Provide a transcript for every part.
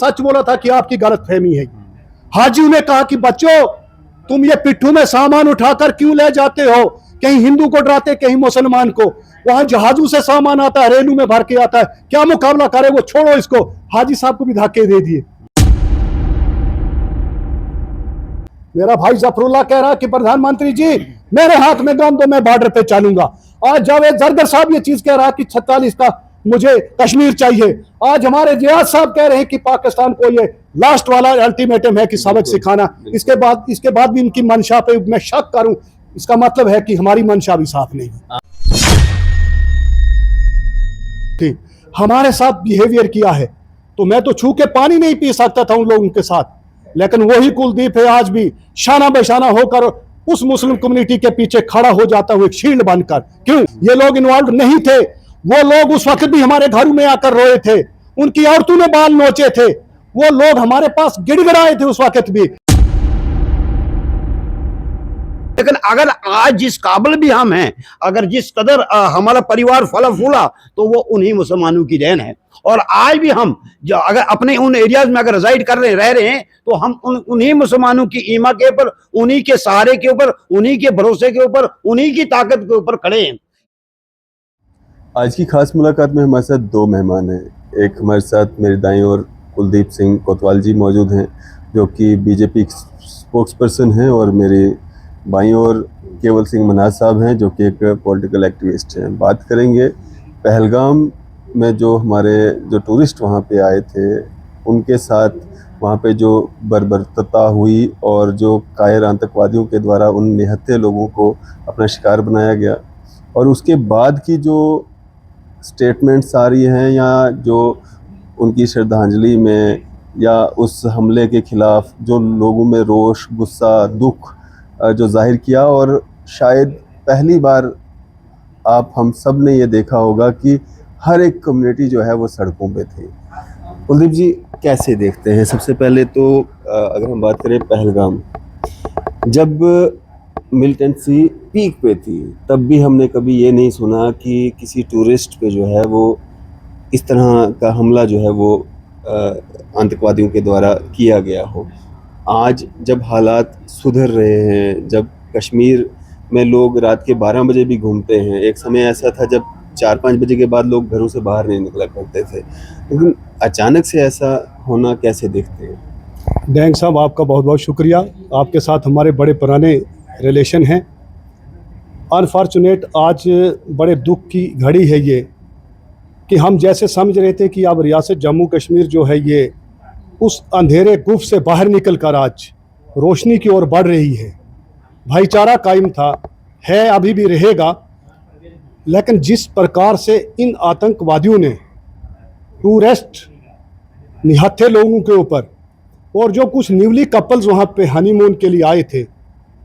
सच बोला था कि आपकी गलतफहमी है। हाजियों ने कहा कि बच्चों तुम ये पिट्ठू में सामान उठाकर क्यों ले जाते हो, कहीं हिंदू को डराते कहीं मुसलमान को। वहां जहाजों से सामान आता है, रेलू में भर के आता है, क्या मुकाबला करे वो, छोड़ो इसको। हाजी साहब को भी धक्के दे दिए। मेरा भाई जफरुल्लाह कह रहा कि प्रधानमंत्री जी मेरे हाथ में गन दो, मैं बॉर्डर पे चलूंगा। आज जावेद जरगर साहब ये चीज कह रहा कि 46 का मुझे कश्मीर चाहिए। आज हमारे रियाज साहब कह रहे हैं कि पाकिस्तान को ये लास्ट वाला अल्टीमेटम है कि सबक सिखाना। इसके बाद भी इनकी मंशा पे मैं शक करूं, इसका मतलब है कि हमारी मंशा भी साफ नहीं है। ठीक, हमारे साथ बिहेवियर किया है तो मैं तो छू के पानी नहीं पी सकता था उन लोगों के साथ, लेकिन वही कुलदीप है आज भी शाना बेशाना होकर उस मुस्लिम कम्युनिटी के पीछे खड़ा हो जाता हुआ एक शील्ड बनकर। क्यों? ये लोग इन्वॉल्व नहीं थे। वो लोग उस वक्त भी हमारे घरों में आकर रोए थे, उनकी औरतों ने बाल नोचे थे, वो लोग हमारे पास गिड़गिड़ाए थे उस वक्त भी। लेकिन अगर आज जिस काबिल भी हम हैं, अगर जिस कदर हमारा परिवार फला फूला, तो वो उन्हीं मुसलमानों की देन है। और आज भी हम जो अगर अपने उन एरियाज में अगर रिजाइड कर रहे रह रहे हैं, तो हम उन्हीं मुसलमानों की ईमा के ऊपर, उन्हीं के सहारे के ऊपर, उन्हीं के भरोसे के ऊपर, उन्हीं की ताकत के ऊपर खड़े हैं। आज की खास मुलाकात में हमारे साथ दो मेहमान हैं। एक हमारे साथ मेरे दाईं ओर कुलदीप सिंह कोतवाल जी मौजूद हैं, जो कि बीजेपी स्पोक्स पर्सन हैं, और मेरे बाईं ओर केवल सिंह मनाज साहब हैं, जो कि एक पॉलिटिकल एक्टिविस्ट हैं। बात करेंगे पहलगाम में जो टूरिस्ट वहाँ पे आए थे, उनके साथ वहाँ पे जो बर्बरता हुई और जो कायर आतंकवादियों के द्वारा उन निहत्थे लोगों को अपना शिकार बनाया गया, और उसके बाद की जो स्टेटमेंट्स आ रही हैं, या जो उनकी श्रद्धांजलि में या उस हमले के ख़िलाफ़ जो लोगों में रोष, गुस्सा, दुख जो जाहिर किया, और शायद पहली बार हम सब ने ये देखा होगा कि हर एक कम्युनिटी जो है वो सड़कों पे थी। कुलदीप जी कैसे देखते हैं? सबसे पहले तो अगर हम बात करें पहलगाम, जब मिलिटेंसी पीक पे थी, तब भी हमने कभी ये नहीं सुना कि किसी टूरिस्ट पे जो है वो इस तरह का हमला जो है वो आतंकवादियों के द्वारा किया गया हो। आज जब हालात सुधर रहे हैं, जब कश्मीर में लोग रात के 12 बजे भी घूमते हैं, एक समय ऐसा था जब 4-5 बजे के बाद लोग घरों से बाहर नहीं निकला करते थे, लेकिन अचानक से ऐसा होना कैसे देखते हैं? डैंग साहब आपका बहुत बहुत शुक्रिया, आपके साथ हमारे बड़े पुराने रिलेशन हैं। अनफॉर्चुनेट आज बड़े दुख की घड़ी है ये कि हम जैसे समझ रहे थे कि अब रियासत जम्मू कश्मीर जो है ये उस अंधेरे गुफ़ से बाहर निकल कर आज रोशनी की ओर बढ़ रही है। भाईचारा कायम था, है, अभी भी रहेगा, लेकिन जिस प्रकार से इन आतंकवादियों ने टूरिस्ट निहत्थे लोगों के ऊपर और जो कुछ न्यूली कपल्स वहाँ पे हनीमून के लिए आए थे,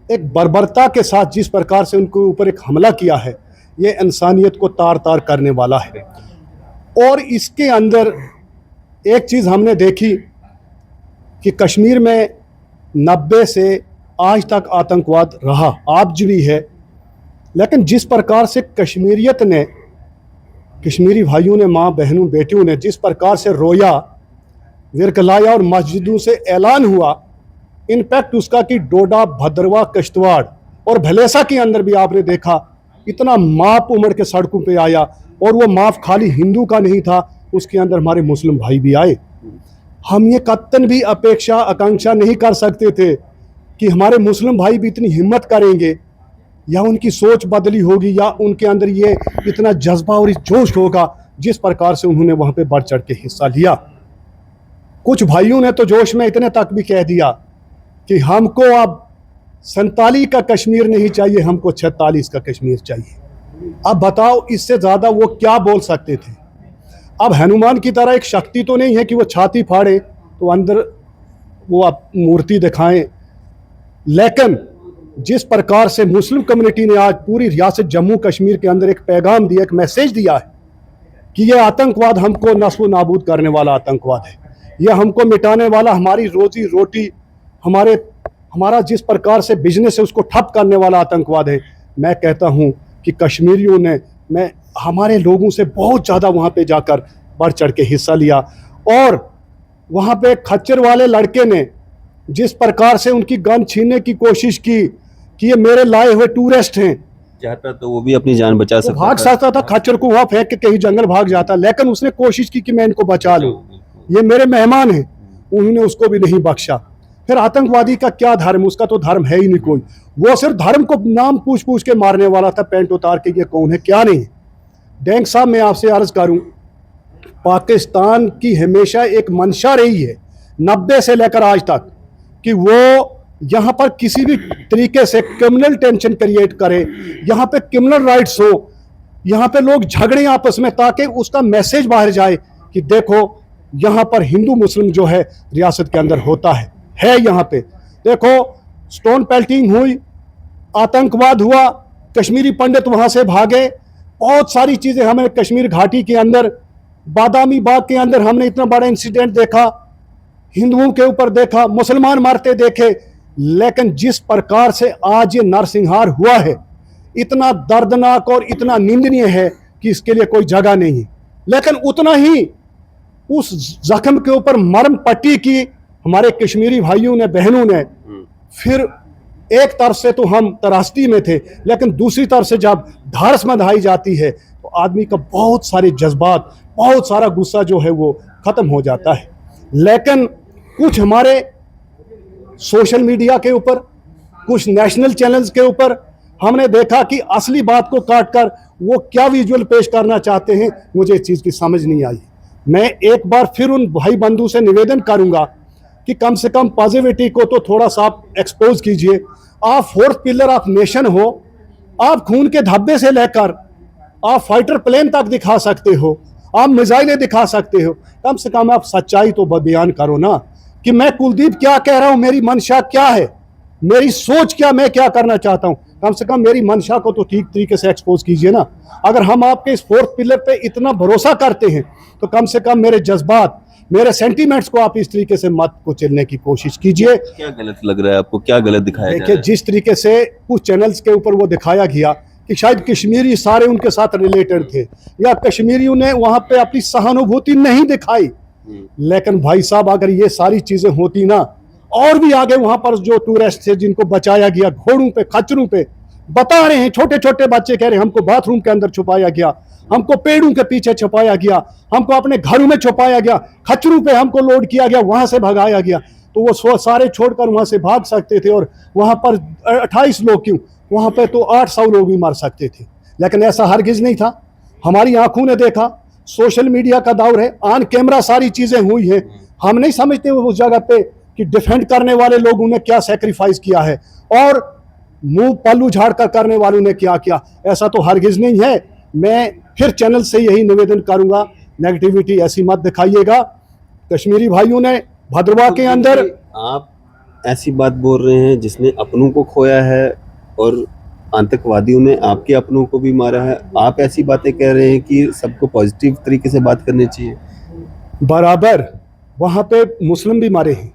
एक बर्बरता के साथ जिस प्रकार से उनके ऊपर एक हमला किया है, ये इंसानियत को तार तार करने वाला है। और इसके अंदर एक चीज़ हमने देखी कि कश्मीर में 90 से आज तक आतंकवाद रहा, आज भी है, लेकिन जिस प्रकार से कश्मीरियत ने, कश्मीरी भाइयों ने, माँ बहनों बेटियों ने जिस प्रकार से रोया, विरकलाया और मस्जिदों से ऐलान हुआ, इनफैक्ट उसका कि डोडा, भद्रवा, किश्तवाड़ और भलेसा के अंदर भी आपने देखा इतना माप उमड़ के सड़कों पे आया, और वो माफ खाली हिंदू का नहीं था, उसके अंदर हमारे मुस्लिम भाई भी आए। हम ये कतन भी अपेक्षा आकांक्षा नहीं कर सकते थे कि हमारे मुस्लिम भाई भी इतनी हिम्मत करेंगे, या उनकी सोच बदली होगी, या उनके अंदर ये इतना जज्बा और जोश होगा जिस प्रकार से उन्होंने वहाँ पे बढ़ चढ़ के हिस्सा लिया। कुछ भाइयों ने तो जोश में इतने तक भी कह दिया कि हमको अब 47 का कश्मीर नहीं चाहिए, हमको 46 का कश्मीर चाहिए। अब बताओ इससे ज़्यादा वो क्या बोल सकते थे? अब हनुमान की तरह एक शक्ति तो नहीं है कि वो छाती फाड़े तो अंदर वो आप मूर्ति दिखाएं, लेकिन जिस प्रकार से मुस्लिम कम्युनिटी ने आज पूरी रियासत जम्मू कश्मीर के अंदर एक पैगाम दिया, एक मैसेज दिया है कि ये आतंकवाद हमको नस्ल नाबूद करने वाला आतंकवाद है, यह हमको मिटाने वाला, हमारी रोजी रोटी, हमारा जिस प्रकार से बिजनेस है उसको ठप करने वाला आतंकवाद है। मैं कहता हूँ कि कश्मीरियों ने हमारे लोगों से बहुत ज़्यादा वहाँ पे जाकर बढ़ चढ़ के हिस्सा लिया, और वहाँ पे खच्चर वाले लड़के ने जिस प्रकार से उनकी गन छीनने की कोशिश की कि ये मेरे लाए हुए टूरिस्ट हैं, चाहता तो वो भी अपनी जान बचा वो सकता भाग सकता था, खच्चर को वहां फेंक के कहीं जंगल भाग जाता, लेकिन उसने कोशिश की कि मैं इनको बचा लूं, ये मेरे मेहमान हैं, उन्होंने उसको भी नहीं बख्शा। फिर आतंकवादी का क्या धर्म, उसका तो धर्म है ही नहीं कोई, वो सिर्फ धर्म को नाम पूछ पूछ के मारने वाला था, पैंट उतार के ये कौन है क्या नहीं। डैंग साहब मैं आपसे अर्ज करूं, पाकिस्तान की हमेशा एक मंशा रही है 90 से लेकर आज तक कि वो यहाँ पर किसी भी तरीके से क्रिमिनल टेंशन क्रिएट करे, यहाँ पे क्रिमिनल राइट्स हो, यहाँ पे लोग झगड़े आपस में, ताकि उसका मैसेज बाहर जाए कि देखो यहाँ पर हिंदू मुस्लिम जो है रियासत के अंदर होता है यहाँ पे। देखो स्टोन पेल्टिंग हुई, आतंकवाद हुआ, कश्मीरी पंडित वहाँ से भागे, बहुत सारी चीज़ें हमें कश्मीर घाटी के अंदर, बादामी बाग के अंदर हमने इतना बड़ा इंसिडेंट देखा, हिंदुओं के ऊपर देखा, मुसलमान मारते देखे, लेकिन जिस प्रकार से आज ये नरसंहार हुआ है इतना दर्दनाक और इतना निंदनीय है कि इसके लिए कोई जगह नहीं है। लेकिन उतना ही उस जख्म के ऊपर मरम पट्टी की हमारे कश्मीरी भाइयों ने बहनों ने। फिर एक तरफ से तो हम त्रासदी में थे, लेकिन दूसरी तरफ से जब ढारस बंधाई जाती है तो आदमी का बहुत सारे जज्बात, बहुत सारा गुस्सा जो है वो ख़त्म हो जाता है। लेकिन कुछ हमारे सोशल मीडिया के ऊपर, कुछ नेशनल चैनल्स के ऊपर हमने देखा कि असली बात को काट कर वो क्या विजुअल पेश करना चाहते हैं, मुझे इस चीज़ की समझ नहीं आई। मैं एक बार फिर उन भाई बंधु से निवेदन करूंगा कि कम से कम पॉजिटिविटी को तो थोड़ा सा आप एक्सपोज कीजिए। आप फोर्थ पिलर ऑफ नेशन हो, आप खून के धब्बे से लेकर आप फाइटर प्लेन तक दिखा सकते हो, आप मिसाइलें दिखा सकते हो, कम से कम आप सच्चाई तो बयान करो ना कि मैं कुलदीप क्या कह रहा हूं, मेरी मंशा क्या है, मेरी सोच क्या, मैं क्या करना चाहता हूं। कम से कम मेरी मंशा को तो ठीक तरीके से एक्सपोज कीजिए ना। अगर हम आपके इस फोर्थ पिलर पे इतना भरोसा करते हैं तो कम से कम मेरे जज्बात, मेरे सेंटीमेंट्स को आप इस तरीके से मत कुचलने की कोशिश कीजिए। क्या गलत लग रहा है आपको, क्या गलत दिखाया जा रहा देखिए, है? जिस तरीके से कुछ चैनल्स के ऊपर वो दिखाया गया कि शायद कश्मीरी सारे उनके साथ रिलेटेड थे या कश्मीरियों ने वहां पे अपनी सहानुभूति नहीं दिखाई, लेकिन भाई साहब अगर ये सारी चीजें होती ना, और भी आगे वहां पर जो टूरिस्ट थे जिनको बचाया गया घोड़ों पे, खच्चरों पे, बता रहे हैं, छोटे छोटे बच्चे कह रहे हैं हमको बाथरूम के अंदर छुपाया गया, हमको पेड़ों के पीछे छुपाया गया, हमको अपने घरों में छुपाया गया, खच्चरों पे हमको लोड किया गया, वहां से भगाया गया। तो वो सारे छोड़कर वहां से भाग सकते थे, और वहां पर 28 लोग क्यों, वहां पे तो 800 लोग भी मर सकते थे, लेकिन ऐसा हरगिज नहीं था। हमारी आंखों ने देखा, सोशल मीडिया का दौर है, ऑन कैमरा सारी चीजें हुई है। हम नहीं समझते उस जगह पे कि डिफेंड करने वाले लोगों ने क्या सेक्रीफाइस किया है और मुंह पल्लू झाड़ कर करने वालों ने क्या किया, ऐसा तो हरगिज नहीं है। मैं फिर चैनल से यही निवेदन करूंगा, नेगेटिविटी ऐसी मत दिखाइएगा। कश्मीरी भाइयों ने भद्रवाह के अंदर, आप ऐसी बात बोल रहे हैं जिसने अपनों को खोया है और आतंकवादियों ने आपके अपनों को भी मारा है, आप ऐसी बातें कह रहे हैं कि सबको पॉजिटिव तरीके से बात करनी चाहिए। बराबर वहाँ पे मुस्लिम भी मारे हैं,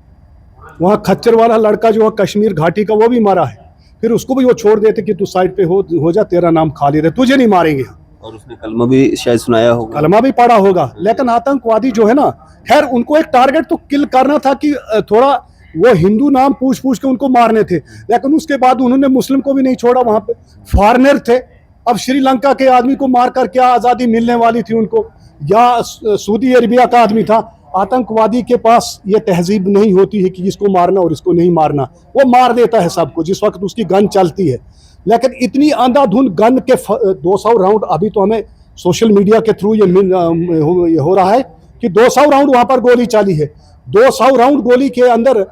वहाँ खच्चर वाला लड़का जो है कश्मीर घाटी का वो भी मारा है, फिर उसको भी वो छोड़ देते कि तू साइड पे हो जा, तेरा नाम खालिद है, तुझे नहीं मारेंगे। और उसने कलमा भी शायद सुनाया होगा, कलमा भी पढ़ा होगा। लेकिन आतंकवादी जो है ना, खैर उनको एक टारगेट तो किल करना था कि थोड़ा वो हिंदू नाम पूछ पूछ के उनको मारने थे, लेकिन उसके बाद उन्होंने मुस्लिम को भी नहीं छोड़ा। वहां पे फॉरेनर थे, अब श्रीलंका के आदमी को मारकर क्या आज़ादी मिलने वाली थी उनको, या सऊदी अरेबिया का आदमी था। आतंकवादी के पास ये तहजीब नहीं होती है कि इसको मारना और इसको नहीं मारना, वो मार देता है सबको जिस वक्त उसकी गन चलती है। लेकिन इतनी अंधाधुंध गन के 200 राउंड, अभी तो हमें सोशल मीडिया के थ्रू ये हो रहा है कि 200 राउंड वहां पर गोली चली है। 200 राउंड गोली के अंदर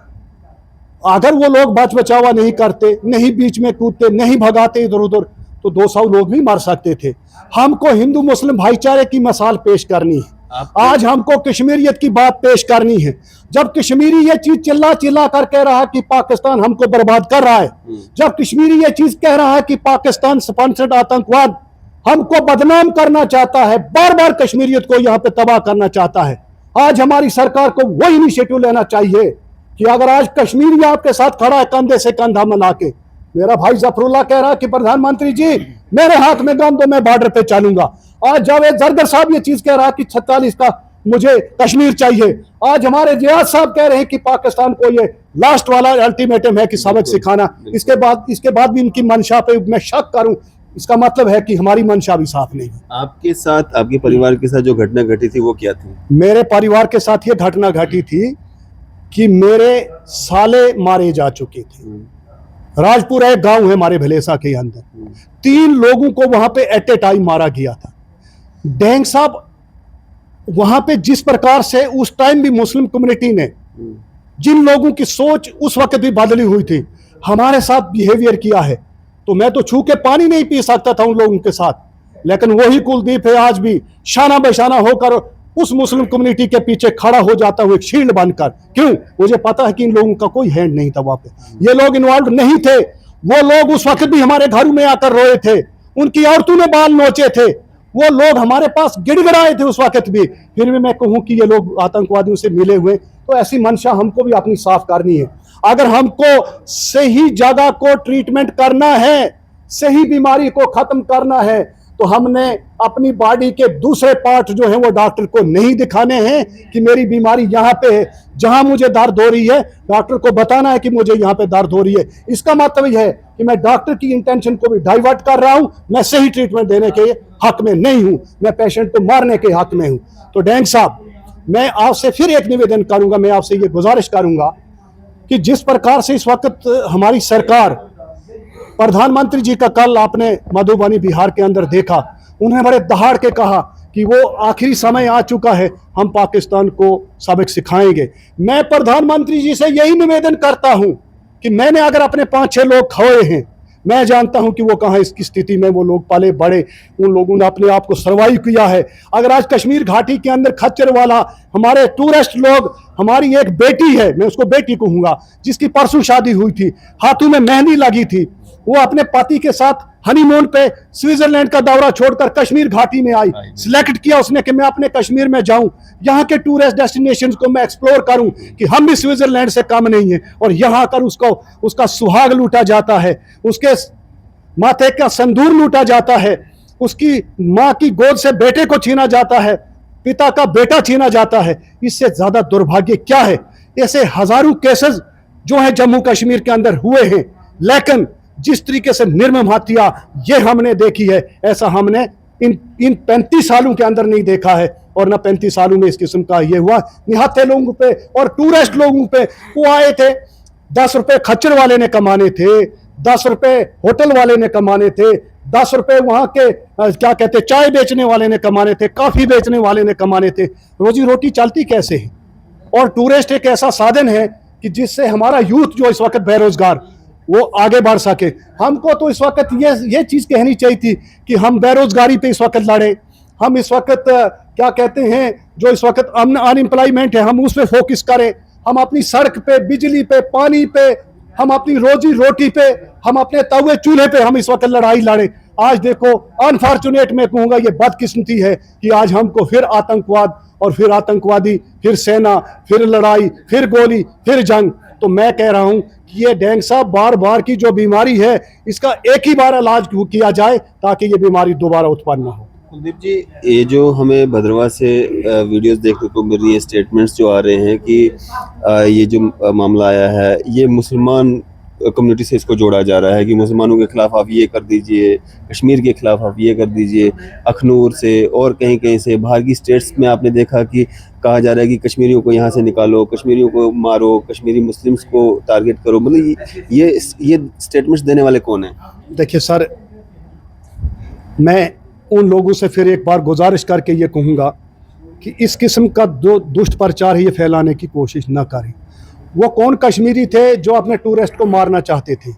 अगर वो लोग बच बचावा नहीं करते, नहीं बीच में कूदते, नहीं भगाते इधर उधर, तो 200 लोग भी मर सकते थे। हमको हिंदू मुस्लिम भाईचारे की मिसाल पेश करनी है, आज हमको कश्मीरियत की बात पेश करनी है। जब कश्मीरी ये चीज चिल्ला चिल्ला कर कह रहा है कि पाकिस्तान हमको बर्बाद कर रहा है, जब कश्मीरी ये चीज कह रहा है कि पाकिस्तान स्पॉन्सर्ड आतंकवाद हमको बदनाम करना चाहता है, बार बार कश्मीरियत को यहाँ पे तबाह करना चाहता है, आज हमारी सरकार को वो इनिशिएटिव लेना चाहिए कि अगर आज कश्मीरी आपके साथ खड़ा है कंधे से कंधा मिला के, मेरा भाई जफरुल्लाह कह रहा है कि प्रधानमंत्री जी मेरे हाथ में गन दो, मैं बॉर्डर पे चलूंगा। आज जावेद जरगर साहब ये चीज कह रहा है कि 46 का मुझे कश्मीर चाहिए। आज हमारे जियाद साहब कह रहे हैं कि पाकिस्तान को ये लास्ट वाला अल्टीमेटम है कि सबक सिखाना। इसके बाद भी इनकी मंशा पे मैं शक करूं, इसका मतलब है कि हमारी मंशा भी साफ नहीं है। आपके साथ, आपके परिवार के साथ जो घटना घटी थी वो क्या थी? मेरे परिवार के साथ ये घटना घटी थी कि मेरे साले मारे जा चुके थे। राजपुर एक गांव है हमारे भलेसा के अंदर, 3 लोगों को वहां पे एट ए टाइम मारा गया था। डेंग साहब वहां पे जिस प्रकार से उस टाइम भी मुस्लिम कम्युनिटी ने जिन लोगों की सोच उस वक्त भी बदली हुई थी हमारे साथ बिहेवियर किया है, तो मैं तो छू के पानी नहीं पी सकता था उन लोगों के साथ, लेकिन वही कुलदीप है आज भी शाना बेशाना होकर उस मुस्लिम कम्युनिटी के पीछे खड़ा हो जाता हुआ एक शील्ड बनकर। क्यों? मुझे पता है कि इन लोगों का कोई हैंड नहीं था वहां पे, ये लोग इन्वॉल्व नहीं थे। वो लोग उस वक्त भी हमारे घरों में आकर रोए थे, उनकी औरतों ने बाल नोचे थे, वो लोग हमारे पास गिड़गिड़ाए थे उस वक्त भी। फिर भी मैं कहूं कि ये लोग आतंकवादियों से मिले हुए, तो ऐसी मंशा हमको भी अपनी साफ करनी है। अगर हमको सही जगह को ट्रीटमेंट करना है, सही बीमारी को खत्म करना है, तो हमने अपनी बॉडी के दूसरे पार्ट जो है वो डॉक्टर को नहीं दिखाने हैं कि मेरी बीमारी यहाँ पे है। जहां मुझे दर्द हो रही है डॉक्टर को बताना है कि मुझे यहाँ पे दर्द हो रही है। इसका मतलब यह है कि मैं डॉक्टर की इंटेंशन को भी डाइवर्ट कर रहा हूं, मैं सही ट्रीटमेंट देने के हक में नहीं हूं, मैं पेशेंट को मारने के हक में हूं। तो डेंग साहब, मैं आपसे फिर एक निवेदन करूंगा, मैं आपसे ये गुजारिश करूंगा कि जिस प्रकार से इस वक्त हमारी सरकार, प्रधानमंत्री जी का कल आपने मधुबनी बिहार के अंदर देखा, उन्हें बड़े दहाड़ के कहा कि वो आखिरी समय आ चुका है, हम पाकिस्तान को सबक सिखाएंगे। मैं प्रधानमंत्री जी से यही निवेदन करता हूं कि मैंने अगर अपने 5-6 लोग खोए हैं, मैं जानता हूं कि वो कहां इसकी स्थिति में वो लोग पले बड़े, उन लोगों ने अपने आप को सर्वाइव किया है। अगर आज कश्मीर घाटी के अंदर खच्चर वाला हमारे टूरिस्ट लोग, हमारी एक बेटी है, मैं उसको बेटी कहूंगा, जिसकी परसों शादी हुई थी, हाथों में मेहंदी लगी थी, वो अपने पति के साथ हनीमून पे स्विट्जरलैंड का दौरा छोड़कर कश्मीर घाटी में आई। सिलेक्ट किया उसने कि मैं अपने कश्मीर में जाऊं, यहाँ के टूरिस्ट डेस्टिनेशंस को मैं एक्सप्लोर करूं कि हम भी स्विट्जरलैंड से कम नहीं है, और यहाँ आकर उसका सुहाग लूटा जाता है, उसके माथे का संदूर लूटा जाता है, उसकी माँ की गोद से बेटे को छीना जाता है, पिता का बेटा छीना जाता है। इससे ज्यादा दुर्भाग्य क्या है? ऐसे हजारों केसेस जो है जम्मू कश्मीर के अंदर हुए हैं, लेकिन जिस तरीके से निर्मम हत्या ये हमने देखी है, ऐसा हमने इन 35 सालों के अंदर नहीं देखा है, और ना 35 सालों में इस किस्म का ये हुआ। निहत्थे लोगों पे और टूरिस्ट लोगों पे, वो आए थे, 10 रुपए खच्चर वाले ने कमाने थे, 10 रुपए होटल वाले ने कमाने थे, 10 रुपए वहां के क्या कहते चाय बेचने वाले ने कमाने थे, कॉफी बेचने वाले ने कमाने थे। रोजी रोटी चलती कैसे है? और टूरिस्ट एक ऐसा साधन है कि जिससे हमारा यूथ जो इस वक्त बेरोजगार, वो आगे बढ़ सके। हमको तो इस वक्त ये चीज कहनी चाहिए थी कि हम बेरोजगारी पे इस वक्त लड़े, हम इस वक्त क्या कहते हैं जो इस वक्त अनएम्प्लॉयमेंट है, हम उस पर फोकस करें, हम अपनी सड़क पे, बिजली पे, पानी पे, हम अपनी रोजी रोटी पे, हम अपने तवे चूल्हे पे हम इस वक्त लड़ाई लड़े। आज देखो, अनफॉर्चुनेट मैं कहूँगा ये बदकिस्मती है कि आज हमको फिर आतंकवाद और फिर आतंकवादी, फिर सेना, फिर लड़ाई, फिर गोली, फिर जंग। तो मैं कह रहा हूं कि ये डेंग साहब बार बार की जो बीमारी है, इसका एक ही बार इलाज किया जाए ताकि ये बीमारी दोबारा उत्पन्न ना हो। कुलदीप जी, ये जो हमें भद्रवाह से वीडियोस देखने को मिल रही है, स्टेटमेंट्स जो आ रहे हैं कि ये जो मामला आया है ये मुसलमान कम्युनिटी से इसको जोड़ा जा रहा है कि मुसलमानों के खिलाफ आप ये कर दीजिए, कश्मीर के खिलाफ आप ये कर दीजिए, अखनूर से और कहीं कहीं से बाहर की स्टेट्स में आपने देखा कि कहा जा रहा है कि कश्मीरियों को यहाँ से निकालो, कश्मीरियों को मारो, कश्मीरी मुस्लिम्स को टारगेट करो। मतलब ये स्टेटमेंट्स देने वाले कौन हैं? देखिए सर, मैं उन लोगों से फिर एक बार गुजारिश करके ये कहूँगा कि इस किस्म का दुष्ट प्रचार ही फैलाने की कोशिश न करें। वो कौन कश्मीरी थे जो अपने टूरिस्ट को मारना चाहते थे?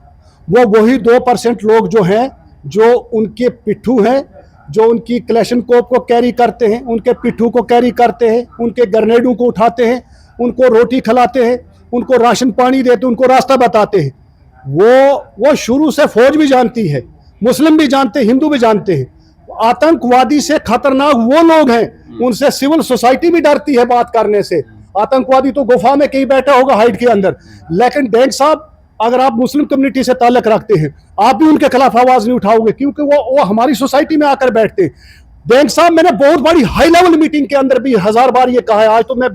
वो वही 2% लोग जो हैं, जो उनके पिट्ठू हैं, जो उनकी क्लैशनकोप को कैरी करते हैं, उनके पिट्ठू को कैरी करते हैं, उनके ग्रेनेडों को उठाते हैं, उनको रोटी खिलाते हैं, उनको राशन पानी देते, उनको रास्ता बताते हैं। वो शुरू से फौज भी जानती है, मुस्लिम भी जानते हैं, हिंदू भी जानते हैं। आतंकवादी से खतरनाक वो लोग हैं, उनसे सिविल सोसाइटी भी डरती है बात करने से। आतंकवादी तो गुफा में कहीं बैठा होगा हाइट के अंदर, लेकिन डेंग साहब, अगर आप मुस्लिम कम्युनिटी से ताल्लुक रखते हैं, आप भी उनके खिलाफ आवाज नहीं उठाओगे, क्योंकि वो हमारी सोसाइटी में आकर बैठते हैं। बैंक साहब, मैंने बहुत बड़ी हाई लेवल मीटिंग के अंदर भी 1000 बार ये कहा है। आज तो मैं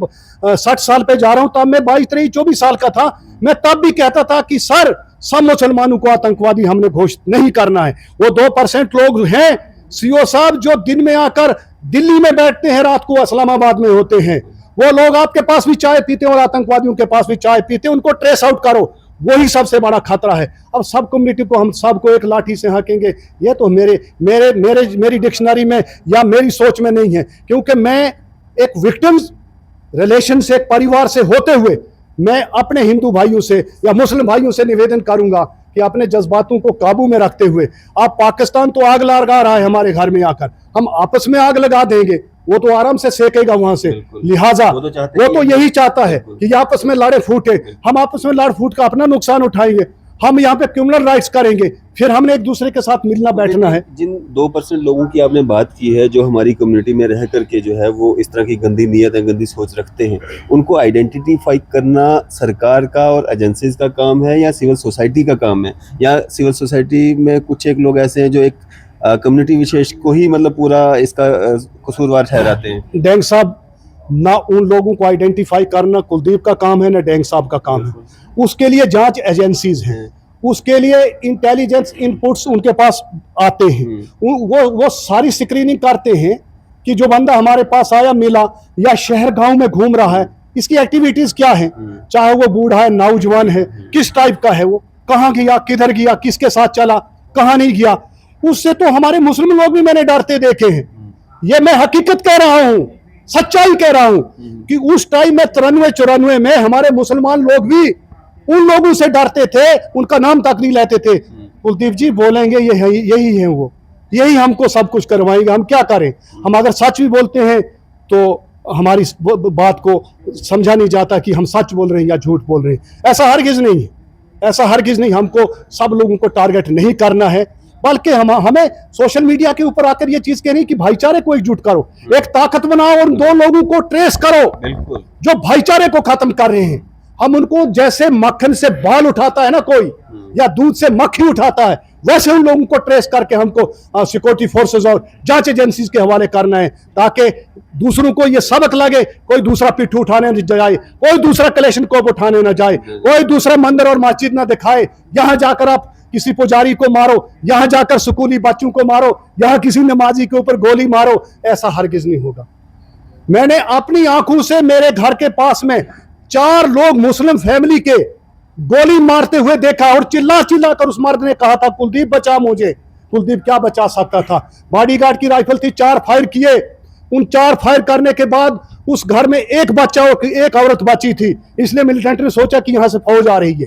60 साल पे जा रहा हूं, तब मैं 22, 23, 24 साल का था। मैं तब भी कहता था कि सर, सब मुसलमानों को आतंकवादी हमने घोषित नहीं करना है। वो 2% लोग हैं सीओ साहब जो दिन में आकर दिल्ली में बैठते हैं, रात को इस्लामाबाद में होते हैं। वो लोग आपके पास भी चाय पीते हैं और आतंकवादियों के पास भी चाय पीते हैं। उनको ट्रेस आउट करो, वही सबसे बड़ा खतरा है। अब सब कम्युनिटी को हम सबको एक लाठी से हाँकेंगे, ये तो मेरी डिक्शनरी में या मेरी सोच में नहीं है। क्योंकि मैं एक विक्टिम्स रिलेशन से, एक परिवार से होते हुए, मैं अपने हिंदू भाइयों से या मुस्लिम भाइयों से निवेदन करूंगा कि अपने जज्बातों को काबू में रखते हुए, आप पाकिस्तान तो आग लगा रहा है हमारे घर में आकर, हम आपस में आग लगा देंगे, वो तो आराम से सेकेगा वहां से। लिहाजा वो तो यही चाहता है कि आपस में लड़े फूटे, हम आपस में लड़ फूट का अपना नुकसान उठाएंगे, हम यहाँ पे क्रिमिनल राइट्स करेंगे, फिर हमने एक दूसरे के साथ मिलना बैठना है। जिन 2% लोगों की आपने बात की है जो हमारी कम्युनिटी में रह करके जो है वो इस तरह की गंदी नीयत है, गंदी सोच रखते हैं, उनको आइडेंटिफाई करना सरकार का और एजेंसीज का काम है या सिविल सोसाइटी का काम है? या सिविल सोसाइटी में कुछ एक लोग ऐसे हैं जो एक कम्युनिटी विशेष को ही मतलब पूरा इसका कसूरवार ठहराते हैं? डेंग साहब, ना उन लोगों को आइडेंटिफाई करना कुलदीप का काम है, ना डेंग साहब का काम है। उसके लिए जांच एजेंसीज हैं, उसके लिए इंटेलिजेंस इनपुट्स उनके पास आते हैं। वो सारी स्क्रीनिंग करते हैं कि जो बंदा हमारे पास आया, मिला या शहर गांव में घूम रहा है, इसकी एक्टिविटीज क्या है, चाहे वो बूढ़ा है, नौजवान है, किस टाइप का है, वो कहाँ गया, किधर गया, किसके साथ चला, कहाँ नहीं गया। उससे तो हमारे मुस्लिम लोग भी मैंने डरते देखे हैं। ये मैं हकीकत कह रहा हूं, सच्चाई कह रहा हूं कि उस टाइम में 93-94 में हमारे मुसलमान लोग भी उन लोगों से डरते थे, उनका नाम तक नहीं लेते थे। कुलदीप जी बोलेंगे यही है, वो यही हमको सब कुछ करवाएंगे, हम क्या करें। हम अगर सच भी बोलते हैं तो हमारी बात को समझा नहीं जाता कि हम सच बोल रहे हैं या झूठ बोल रहे हैं। ऐसा हरगिज नहीं है, ऐसा हरगिज नहीं। हमको सब लोगों को टारगेट नहीं करना है, बल्कि हमें सोशल मीडिया के ऊपर आकर ये चीज कहनी कि भाईचारे को एकजुट करो, एक ताकत बनाओ और दो लोगों को ट्रेस करो जो भाईचारे को खत्म कर रहे हैं। हम उनको जैसे मक्खन से बाल उठाता है ना कोई, या दूध से मक्खी उठाता है, वैसे उन लोगों को ट्रेस करके हमको सिक्योरिटी फोर्सेस और जांच एजेंसीज के हवाले करना है, ताकि दूसरों को ये सबक लगे, कोई दूसरा पिट्ठू उठाने न जाए, कोई दूसरा कलेशनकोप उठाने न जाए, कोई दूसरा मंदिर और मस्जिद न दिखाए। यहां जाकर आप किसी पुजारी को मारो, यहां जाकर स्कूली बच्चों को मारो, यहां किसी नमाजी के ऊपर गोली मारो, ऐसा हरगिज नहीं होगा। मैंने अपनी आंखों से मेरे घर के पास में 4 लोग मुस्लिम फैमिली के गोली मारते हुए देखा, और चिल्ला चिल्ला कर उस मर्द ने कहा था, कुलदीप बचा मुझे। कुलदीप क्या बचा सकता था? बॉडीगार्ड की राइफल थी, 4 फायर किए। उन 4 फायर करने के बाद उस घर में एक बच्चा और एक औरत बची थी, इसलिए मिलिटेंट ने सोचा कि यहां से फौज आ रही है।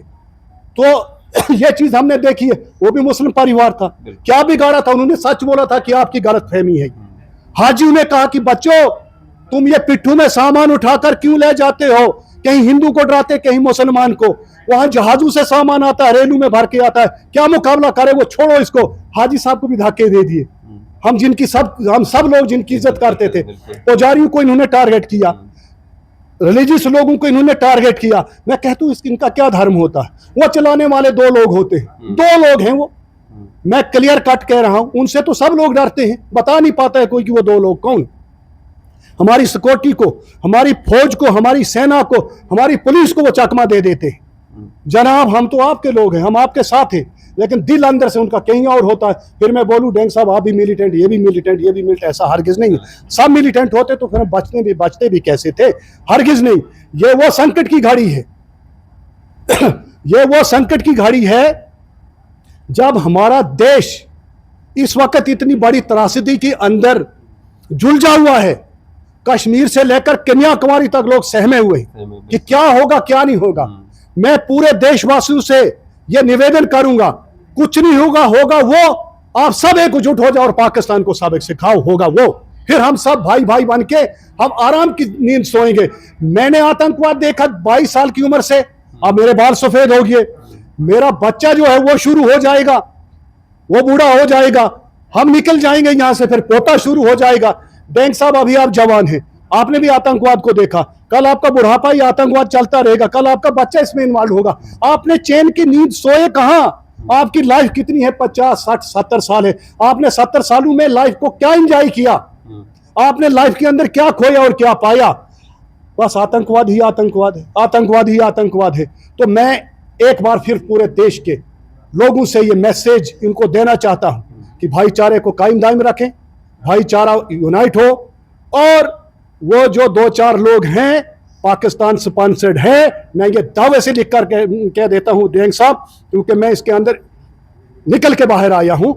तो ये चीज हमने देखी है। वो भी मुस्लिम परिवार था, क्या बिगाड़ा था? उन्होंने सच बोला था कि आपकी गलतफहमी है। हाजी ने कहा कि बच्चों, तुम ये पिट्ठू में सामान उठाकर क्यों ले जाते हो? कहीं हिंदू को डराते, कहीं मुसलमान को। वहां जहाजों से सामान आता है, रेलू में भर के आता है, क्या मुकाबला करे? वो छोड़ो इसको। हाजी साहब को भी धक्के दे दिए। हम सब लोग जिनकी इज्जत करते थे, पुजारियों को इन्होंने टारगेट किया, रिलीजियस लोगों को इन्होंने टारगेट किया। मैं कहता हूं इनका क्या धर्म होता है? वो चलाने वाले 2 लोग होते हैं, 2 लोग हैं वो। मैं क्लियर कट कह रहा हूं, उनसे तो सब लोग डरते हैं, बता नहीं पाता है कोई कि वो 2 लोग कौन। हमारी सिक्योरिटी को, हमारी फौज को, हमारी सेना को, हमारी पुलिस को वो चकमा दे देते हैं। जनाब, हम तो आपके लोग हैं, हम आपके साथ हैं, लेकिन दिल अंदर से उनका कहीं और होता है। फिर मैं बोलूं डेंग साहब आप भी मिलिटेंट, ये भी मिलिटेंट, ये भी मिलिटेंट, ऐसा हरगिज नहीं है। सब मिलिटेंट होते तो फिर बचते भी कैसे थे? हरगिज नहीं। ये वो संकट की घड़ी है ये वो संकट की घड़ी है जब हमारा देश इस वक्त इतनी बड़ी त्रासदी के अंदर झुलझा हुआ है। कश्मीर से लेकर कन्याकुमारी तक लोग सहमे हुए कि क्या होगा क्या नहीं होगा। मैं पूरे देशवासियों से यह निवेदन करूंगा, कुछ नहीं होगा, होगा वो, आप सब एकजुट हो जाओ और पाकिस्तान को सबक सिखाओ, होगा वो। फिर हम सब भाई भाई बन के हम आराम की नींद सोएंगे। मैंने आतंकवाद देखा 22 साल की उम्र से, अब मेरे बाल सफेद हो गए। मेरा बच्चा जो है वो शुरू हो जाएगा, वो बूढ़ा हो जाएगा, हम निकल जाएंगे यहां से, फिर पोता शुरू हो जाएगा। बैंक साहब अभी आप जवान हैं, आपने भी आतंकवाद को देखा, कल आपका बुढ़ापा ही आतंकवाद चलता रहेगा, कल आपका बच्चा इसमें इन्वॉल्व होगा। आपने चैन की नींद सोए कहां? आपकी लाइफ कितनी है? 50, 60, 70 साल है। आपने 70 सालों में लाइफ को क्या एंजॉय किया? आपने लाइफ के अंदर क्या खोया और क्या पाया? बस आतंकवाद ही आतंकवाद है, आतंकवाद ही आतंकवाद है। तो मैं एक बार फिर पूरे देश के लोगों से ये मैसेज इनको देना चाहता हूं कि भाईचारे को कायम दायम रखें, भाईचारा यूनाइट हो, और वो जो 2-4 लोग हैं पाकिस्तान स्पॉन्सर्ड है, मैं ये दावे से लिख कर कह देता हूं देंग साहब, क्योंकि मैं इसके अंदर निकल के बाहर आया हूं,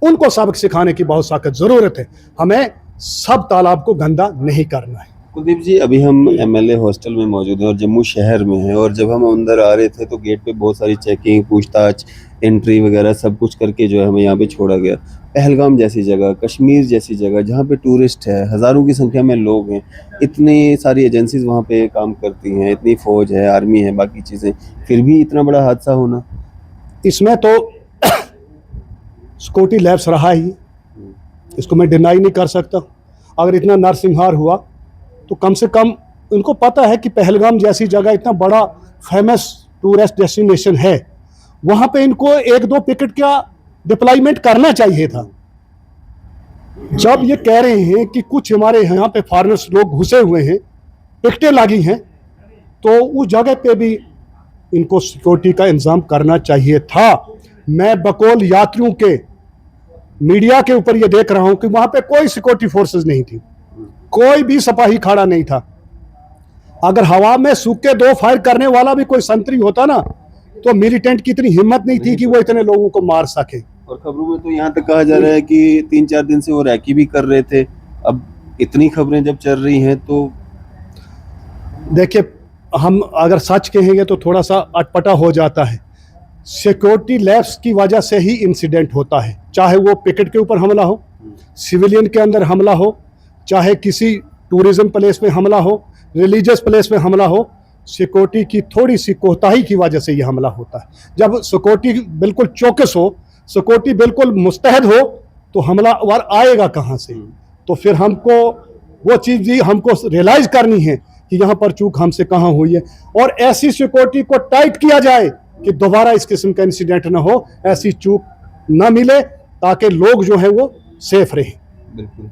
उनको सबक सिखाने की बहुत सख्त जरूरत है। हमें सब तालाब को गंदा नहीं करना है। कुलदीप जी, अभी हम एमएलए हॉस्टल में मौजूद हैं और जम्मू शहर में हैं, और जब हम अंदर आ रहे थे तो गेट पे बहुत सारी चेकिंग, पूछताछ, एंट्री वगैरह सब कुछ करके जो है हमें यहाँ पे छोड़ा गया। पहलगाम जैसी जगह, कश्मीर जैसी जगह जहाँ पे टूरिस्ट है, हज़ारों की संख्या में लोग हैं, इतनी सारी एजेंसीज वहाँ पे काम करती हैं, इतनी फौज है, आर्मी है, बाकी चीज़ें, फिर भी इतना बड़ा हादसा होना। इसमें तो सिक्योरिटी लैब्स रहा ही, इसको मैं डिनाई नहीं कर सकता। अगर इतना नरसिंहार हुआ तो कम से कम उनको पता है कि पहलगाम जैसी जगह इतना बड़ा फेमस टूरिस्ट डेस्टिनेशन है, वहां पे इनको 1-2 पिकेट का डिप्लॉयमेंट करना चाहिए था। जब ये कह रहे हैं कि कुछ हमारे यहाँ पे फॉरेनर्स लोग घुसे हुए हैं, पिकटें लगी हैं, तो उस जगह पे भी इनको सिक्योरिटी का इंतजाम करना चाहिए था। मैं बकौल यात्रियों के, मीडिया के ऊपर ये देख रहा हूं कि वहां पे कोई सिक्योरिटी फोर्सेस नहीं थी, कोई भी सिपाही खड़ा नहीं था। अगर हवा में सूखे 2 फायर करने वाला भी कोई संतरी होता ना, तो मिलिटेंट की इतनी हिम्मत नहीं थी कि वो इतने लोगों को मार सके। और खबरों में तो यहाँ तक कहा जा रहा है कि 3-4 दिन से वो रैकी भी कर रहे थे। अब इतनी खबरें जब चल रही हैं तो देखिए, हम अगर सच कहेंगे तो थोड़ा सा अटपटा हो जाता है। सिक्योरिटी लैब्स की वजह से ही इंसिडेंट होता है, चाहे वो पिकेट के ऊपर हमला हो, सिविलियन के अंदर हमला हो, चाहे किसी टूरिज्म प्लेस में हमला हो, रिलीजियस प्लेस में हमला हो। सिक्योरिटी की थोड़ी सी कोताही की वजह से ये हमला होता है। जब सिक्योरिटी बिल्कुल चौकस हो, सिक्योरिटी बिल्कुल मुस्तैद हो, तो हमलावर आएगा कहाँ से? तो फिर हमको वो चीज़ भी हमको रियलाइज करनी है कि यहाँ पर चूक हमसे कहाँ हुई है, और ऐसी सिक्योरिटी को टाइट किया जाए कि दोबारा इस किस्म का इंसिडेंट ना हो, ऐसी चूक ना मिले, ताकि लोग जो है वो सेफ रहें। बिल्कुल।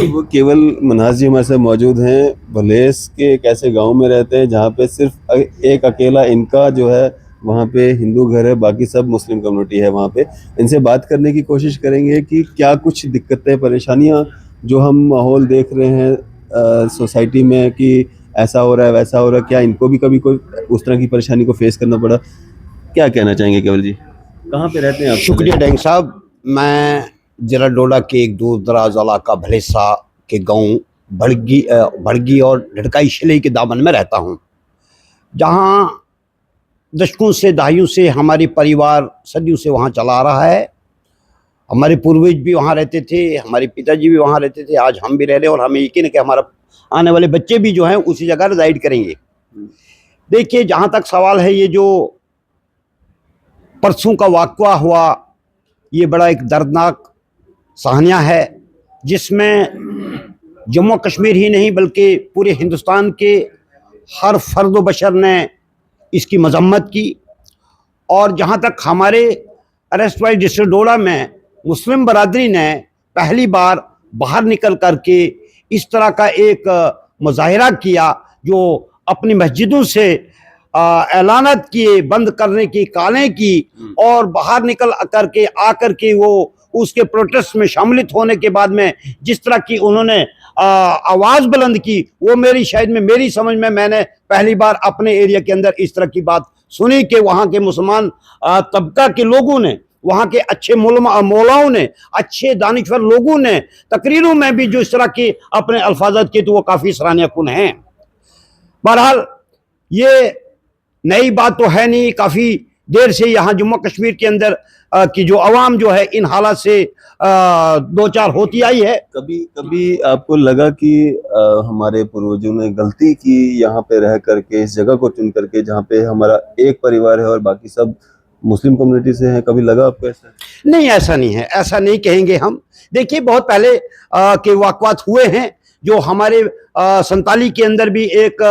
वो केवल मनाज जी हमारे साथ मौजूद हैं। भलेस के एक ऐसे गांव में रहते हैं जहाँ पे सिर्फ एक अकेला इनका जो है वहाँ पे हिंदू घर है, बाकी सब मुस्लिम कम्युनिटी है वहाँ पे। इनसे बात करने की कोशिश करेंगे कि क्या कुछ दिक्कतें, परेशानियाँ जो हम माहौल देख रहे हैं सोसाइटी में कि ऐसा हो रहा है, वैसा हो रहा है, क्या इनको भी कभी कोई उस तरह की परेशानी को फेस करना पड़ा? क्या कहना चाहेंगे केवल जी? कहाँ पे रहते हैं आप? शुक्रिया डेंग साहब। मैं जिला डोडा के एक दूर दराज इलाका भलेसा के गांव भड़गी और ढड़काई शिले के दामन में रहता हूं, जहां दशकों से, दहाइयों से हमारी परिवार सदियों से वहां चला रहा है। हमारे पूर्वज भी वहां रहते थे, हमारे पिताजी भी वहां रहते थे, आज हम भी रह रहे हैं, और हमें यकीन है कि हमारा आने वाले बच्चे भी जो हैं उसी जगह रिजाइड करेंगे। देखिए, जहां तक सवाल है, ये जो परसों का वाक़या हुआ, ये बड़ा एक दर्दनाक साहनिया है, जिसमें जम्मू कश्मीर ही नहीं बल्कि पूरे हिंदुस्तान के हर फर्द व बशर ने इसकी मजम्मत की। और जहाँ तक हमारे अरेस्ट वाइज डिस्ट्रिक्ट डोडा में मुस्लिम बरादरी ने पहली बार बाहर निकल करके इस तरह का एक मुजाहिरा किया, जो अपनी मस्जिदों से ऐलानात किए, बंद करने की कालें की, और बाहर निकल करके आकर के वो उसके प्रोटेस्ट में शामिलित होने के बाद में जिस तरह की उन्होंने आवाज़ बुलंद की, वो मेरी समझ में मैंने पहली बार अपने एरिया के अंदर इस तरह की बात सुनी कि वहाँ के मुसलमान तबका के लोगों ने, वहाँ के अच्छे मौलाओं ने, अच्छे दानिशवर लोगों ने तकरीरों में भी जो इस तरह की अपने अल्फाजात किए, तो वो काफ़ी सराहनीय कुन हैं। बहरहाल ये नई बात तो है नहीं, काफ़ी देर से यहाँ जम्मू कश्मीर के अंदर की जो आवाम जो है इन हालात से 2-4 होती आई है। कभी कभी आपको लगा कि हमारे पूर्वजों ने गलती की यहाँ पे रह करके, इस जगह को चुन करके जहाँ पे हमारा एक परिवार है और बाकी सब मुस्लिम कम्युनिटी से हैं? कभी लगा आपको ऐसा? नहीं, ऐसा नहीं है, ऐसा नहीं कहेंगे हम। देखिए, बहुत पहले के वाक़यात हुए हैं जो हमारे संताली के अंदर भी एक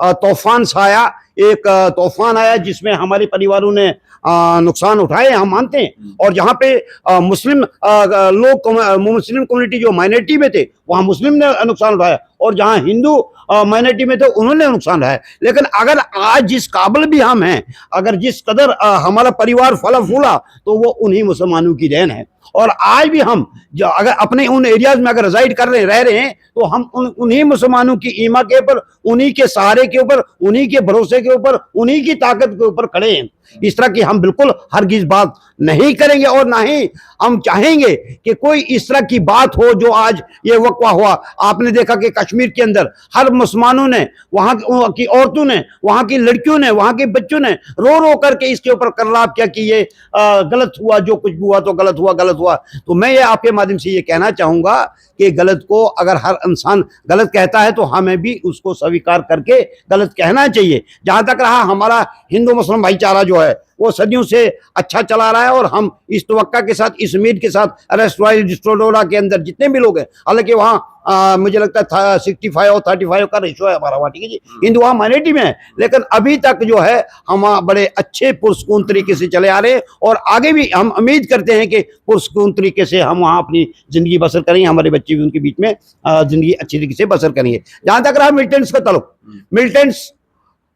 तूफान सा आया, एक तूफान आया जिसमें हमारे परिवारों ने नुकसान उठाए, हम मानते हैं। और जहाँ पे मुस्लिम लोग, मुस्लिम कम्युनिटी जो माइनॉरिटी में थे, वहाँ मुस्लिम ने नुकसान उठाया, और जहाँ हिंदू माइनॉरिटी में थे उन्होंने नुकसान उठाया। लेकिन अगर आज जिस काबिल भी हम हैं, अगर जिस कदर हमारा परिवार फला फूला, तो वो उन्हीं मुसलमानों की देन है। और आज भी हम जो अगर अपने उन एरियाज में अगर रिजाइड कर रहे रह रहे हैं, तो हम उन्हीं मुसलमानों की ईमा के ऊपर, उन्हीं के सहारे के ऊपर, उन्हीं के भरोसे के ऊपर, उन्हीं की ताकत के ऊपर खड़े हैं। इस तरह की हम बिल्कुल हरगिज बात नहीं करेंगे, और ना ही हम चाहेंगे कि कोई इस तरह की बात हो जो आज ये वक़्वा हुआ। आपने देखा कि कश्मीर के अंदर हर मुसलमानों ने, वहां की औरतों ने, वहां की लड़कियों ने, वहां के बच्चों ने रो रो करके इसके ऊपर करलाप किया कि ये गलत हुआ, जो कुछ भी हुआ तो गलत हुआ, गलत हुआ। तो मैं ये आपके माध्यम से ये कहना चाहूंगा कि गलत को अगर हर इंसान गलत कहता है, तो हमें भी उसको स्वीकार करके गलत कहना चाहिए। जहां तक रहा हमारा हिंदू मुस्लिम भाईचारा जो है, वो सदियों से अच्छा चला रहा है, और हम इस तवक्का के साथ, इस उम्मीद के साथ, अरेस्ट रॉयल डिस्ट्रोडोरा के अंदर जितने भी लोग हैं, हालांकि वहाँ मुझे लगता है 65 और 35 का रेशो है हमारा वहाँ, ठीक है जी, हिंदू वहाँ माइनॉरिटी में है। लेकिन अभी तक जो है हम बड़े अच्छे पुरसकून तरीके से चले आ रहे हैं, और आगे भी हम उम्मीद करते हैं कि पुरसकून तरीके से हम वहाँ अपनी जिंदगी बसर करेंगे, हमारे बच्चे भी उनके बीच में जिंदगी अच्छी तरीके से बसर करेंगे। जहां तक रहा मिलिटेंट्स का ताल्लुक, मिलिटेंट्स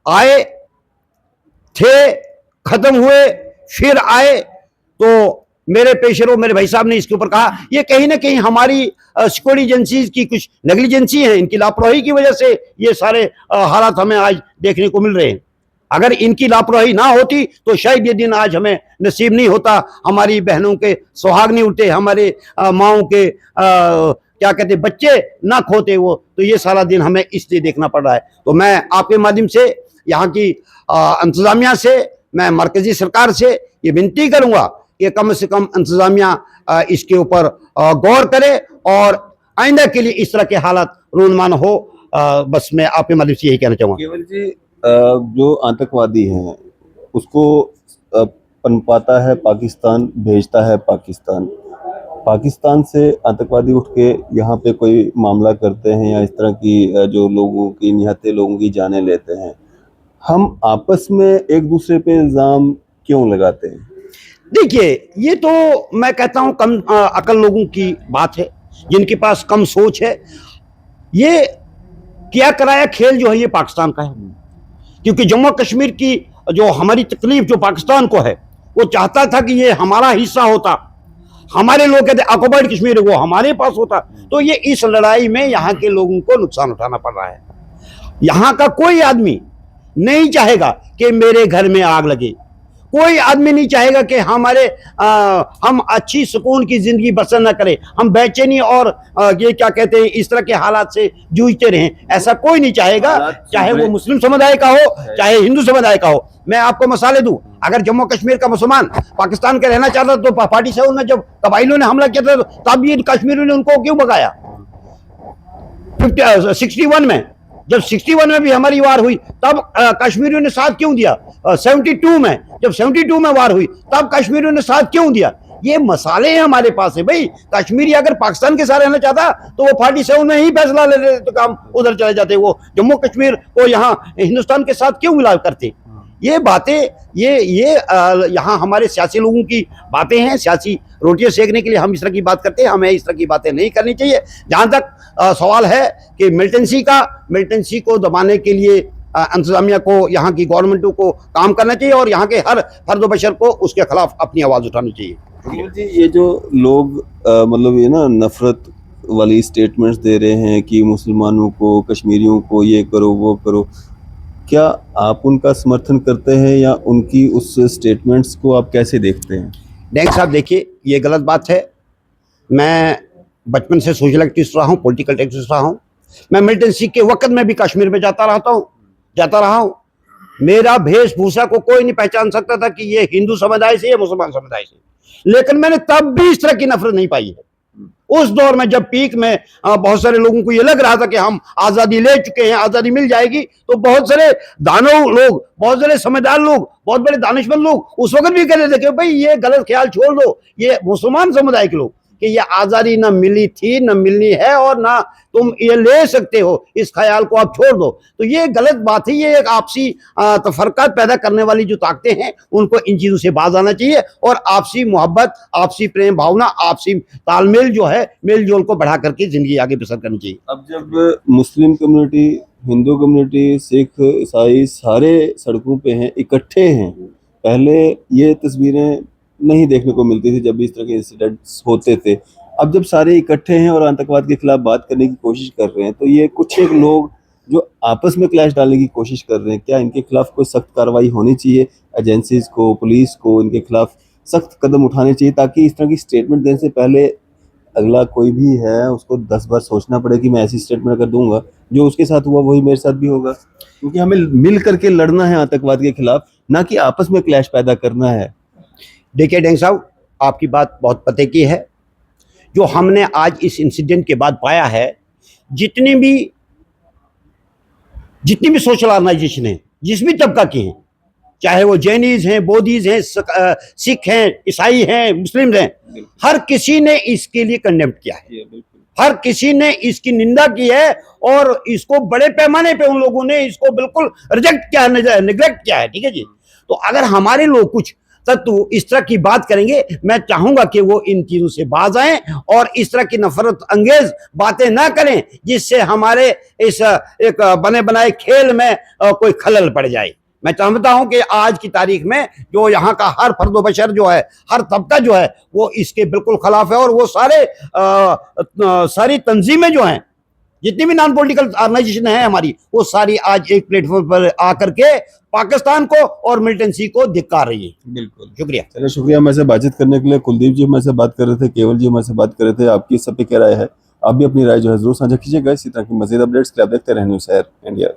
आए थे, खत्म हुए, फिर आए, तो मेरे पेशरों, मेरे भाई साहब ने इसके ऊपर कहा, ये कहीं ना कहीं हमारी सिक्योरिटी एजेंसीज की कुछ नेग्लिजेंसी है, इनकी लापरवाही की वजह से ये सारे हालात हमें आज देखने को मिल रहे हैं। अगर इनकी लापरवाही ना होती तो शायद ये दिन आज हमें नसीब नहीं होता, हमारी बहनों के सुहाग नहीं उठते, हमारे माओं के क्या कहते बच्चे ना खोते वो, तो ये सारा दिन हमें इसलिए देखना पड़ रहा है। तो मैं आपके माध्यम से यहाँ की इंतजामिया से, मैं मरकजी सरकार से ये विनती करूंगा कि कम से कम इंतजामिया इसके ऊपर गौर करे, और आइंदा के लिए इस तरह के हालात रूनमान हो। बस मैं आपके माध्यम से यही कहना चाहूँगा। केवल जी, जो आतंकवादी हैं उसको पनपाता है पाकिस्तान, भेजता है पाकिस्तान। पाकिस्तान से आतंकवादी उठ के यहाँ पे कोई मामला करते हैं, या इस तरह की जो लोगों की, निहत्थे लोगों की जानें लेते हैं, हम आपस में एक दूसरे पे इल्ज़ाम क्यों लगाते हैं? देखिए, ये तो मैं कहता हूं कम अकल लोगों की बात है, जिनके पास कम सोच है। ये किया कराया खेल जो है ये पाकिस्तान का है, क्योंकि जम्मू कश्मीर की जो हमारी तकलीफ जो पाकिस्तान को है, वो चाहता था कि ये हमारा हिस्सा होता, हमारे लोग कहते ऑक्युपाइड कश्मीर वो हमारे पास होता। तो ये इस लड़ाई में यहाँ के लोगों को नुकसान उठाना पड़ रहा है। यहाँ का कोई आदमी नहीं चाहेगा कि मेरे घर में आग लगे, कोई आदमी नहीं चाहेगा कि हम अच्छी सुकून की जिंदगी बसर न करें, हम बेचैनी और ये क्या कहते हैं इस तरह के हालात से जूझते रहें, ऐसा कोई नहीं चाहेगा, चाहे वो मुस्लिम समुदाय का हो, चाहे हिंदू समुदाय का हो। मैं आपको मिसालें दूं, अगर जम्मू कश्मीर का मुसलमान पाकिस्तान का रहना चाहता तो 47 में जब कबाइलों ने हमला किया था, तब ये कश्मीरियों ने उनको क्यों भगाया? 61 में, जब 61 में भी हमारी वार हुई, तब कश्मीरियों ने साथ क्यों दिया? 72 में, जब 72 में वार हुई, तब कश्मीरियों ने साथ क्यों दिया? ये मसाले हैं हमारे पास है भाई। कश्मीरी अगर पाकिस्तान के साथ रहना चाहता तो वो 47 में ही फैसला ले लेते, तो काम उधर चले जाते, वो जम्मू कश्मीर को यहाँ हिंदुस्तान के साथ क्यों मिला करते? ये बातें, ये यहाँ हमारे सियासी लोगों की बातें हैं, सियासी रोटियां सेकने के लिए हम इस तरह की बात करते हैं। हमें इस तरह की बातें नहीं करनी चाहिए। जहाँ तक सवाल है कि मिलिटेंसी को दबाने के लिए इंतजामिया को, यहाँ की गवर्नमेंटों को काम करना चाहिए, और यहाँ के हर फर्द बशर को उसके खिलाफ अपनी आवाज़ उठानी चाहिए। जी, ये जो लोग मतलब ये ना नफरत वाली स्टेटमेंट्स दे रहे हैं कि मुसलमानों को, कश्मीरियों को ये करो वो करो, क्या आप उनका समर्थन करते हैं, या उनकी उस स्टेटमेंट्स को आप कैसे देखते हैं? डैंग साहब, देखिए ये गलत बात है। मैं बचपन से सोशल एक्टिविस्ट रहा हूँ, पॉलिटिकल एक्टिविस्ट रहा हूँ। मैं मिलिटेंसी के वक्त में भी कश्मीर में जाता रहा हूँ। मेरा वेशभूषा को कोई नहीं पहचान सकता था कि ये हिंदू समुदाय से या मुसलमान समुदाय से, लेकिन मैंने तब भी इस तरह की नफरत नहीं पाई है। उस दौर में जब पीक में बहुत सारे लोगों को ये लग रहा था कि हम आज़ादी ले चुके हैं, आज़ादी मिल जाएगी, तो बहुत सारे दानव लोग, बहुत सारे समझदार लोग, बहुत बड़े दानिशमंद लोग उस वक्त भी कह रहे थे कि भाई ये गलत ख्याल छोड़ दो, ये मुसलमान समुदाय के लोग, कि ये आज़ादी ना मिली थी, ना मिलनी है, और ना तुम ये ले सकते हो, इस ख्याल को आप छोड़ दो। तो ये गलत बात है। ये एक आपसी तफरक़ात पैदा करने वाली जो ताकतें हैं, उनको इन चीज़ों से बाज आना चाहिए और आपसी मोहब्बत, आपसी प्रेम भावना, आपसी तालमेल जो है, मेल जोल को बढ़ा करके ज़िंदगी आगे बसर करनी चाहिए। अब जब Muslim community, Hindu community, Sikh, ईसाई सारे सड़कों पे हैं, इकट्ठे हैं, पहले ये तस्वीरें नहीं देखने को मिलती थी जब भी इस तरह के इंसिडेंट्स होते थे। अब जब सारे इकट्ठे हैं और आतंकवाद के खिलाफ बात करने की कोशिश कर रहे हैं, तो ये कुछ एक लोग जो आपस में क्लैश डालने की कोशिश कर रहे हैं, क्या इनके खिलाफ कोई सख्त कार्रवाई होनी चाहिए? एजेंसीज को, पुलिस को इनके खिलाफ सख्त कदम उठाने चाहिए, ताकि इस तरह की स्टेटमेंट देने से पहले अगला कोई भी है उसको 10 बार सोचना पड़े कि मैं ऐसी स्टेटमेंट अगर दूंगा, जो उसके साथ हुआ वही मेरे साथ भी होगा। क्योंकि हमें मिल करके लड़ना है आतंकवाद के खिलाफ, ना कि आपस में क्लैश पैदा करना है। देखिए डेंग साहब, आपकी बात बहुत पते की है। जो हमने आज इस इंसिडेंट के बाद पाया है, जितनी भी सोशल ऑर्गेनाइजेशन है, जिस भी तबका की हैं, चाहे वो जैनीज हैं, बोधीज हैं, सिख हैं, ईसाई हैं, मुस्लिम हैं, हर किसी ने इसके लिए कंडेम किया है, हर किसी ने इसकी निंदा की है और इसको बड़े पैमाने पे उन लोगों ने इसको बिल्कुल रिजेक्ट किया है, निगलेक्ट किया है। ठीक है जी। तो अगर हमारे लोग कुछ तत्व इस तरह की बात करेंगे, मैं चाहूंगा कि वो इन चीजों से बाज आएं और इस तरह की नफरत अंगेज बातें ना करें, जिससे हमारे इस एक बने बनाए खेल में कोई खलल पड़ जाए। मैं चाहता हूं कि आज की तारीख में जो यहाँ का हर फर्दो बशर जो है, हर तबका जो है, वो इसके बिल्कुल खिलाफ है और वो सारी तंजीमें जो हैं, जितनी भी नॉन पॉलिटिकल ऑर्गेनाइजेशन है हमारी, वो सारी आज एक प्लेटफॉर्म पर आकर के पाकिस्तान को और मिलिटेंसी को धिक्कार रही है। बिल्कुल, शुक्रिया। चलिए शुक्रिया हमारे से बातचीत करने के लिए। कुलदीप जी हमारे से बात कर रहे थे, केवल जी हमारे से बात कर रहे थे। आपकी इस सब पे क्या राय है? आप भी अपनी राय जो है जरूर साझा कीजिएगा। इसी तरह की मजीद अपडेट्स के लिए आप देखते रहें न्यूज़ शहर इंडिया।